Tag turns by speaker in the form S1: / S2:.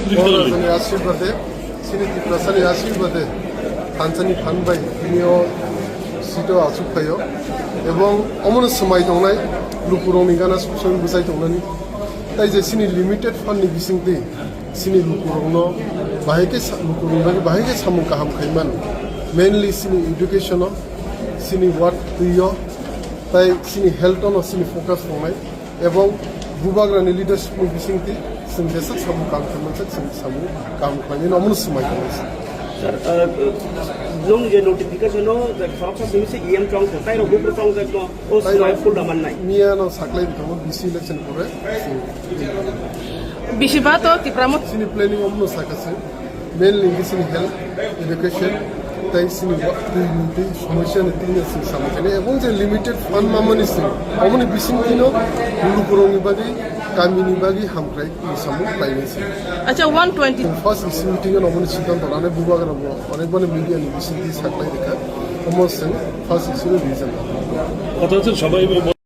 S1: মহারাজের আশীর্বাদে শ্রী প্রসাদের আশীর্বাদে थानसानि फानबाय बिनियाव सिटो आसुखायो এবং অমন সময় দंनाय लुकुरंनि गाना सं बुजाय दंनानै ताइ जे सिनि लिमिटेड फान्डनि बिसिंति सिनि लुकुरंनो बाहायके लुकुरंनि बाहायके सामु गाहाम खायमान मेनलि सिनि एडुकेशनो सिनि वार्क दैयो ताइ सिनि हेल्थनो सिनि फोकस दंनाय এবং बुबाग्रानि लिडारशिपनि बिसिंति जों जेसा सामु गाहाम खायमान जों सामु गाहाम खायनायनि अमन समय दंनाय
S2: Sir, nung je notification no, the shop sa simi se EM trong ko tai ro group trong ka no o smai full daman nai.
S1: Mia no saklai bikamo BC election pore.
S3: Bishiba to tipramo
S1: Sini planning omno sakase. Mainly sini health, education, tai sini work সমস্যা নিতিনে সামনে এবং যে limited fund মামনি সিং অমনি বিসিং কিনো লুলু করংনি বাগি কামিনি বাগি হামক্রাই সামু লাইনেছে
S3: আচ্ছা 120
S1: ফার্স্ট ইসি মিটিং এর অমনি সিদ্ধান্ত লানে বুবাগরা অনেকবারে মিডিয়া নি বিসিং সাকলাই দেখা অমন সিং ফার্স্ট ইসি রিজন
S4: কথা হচ্ছে সবাই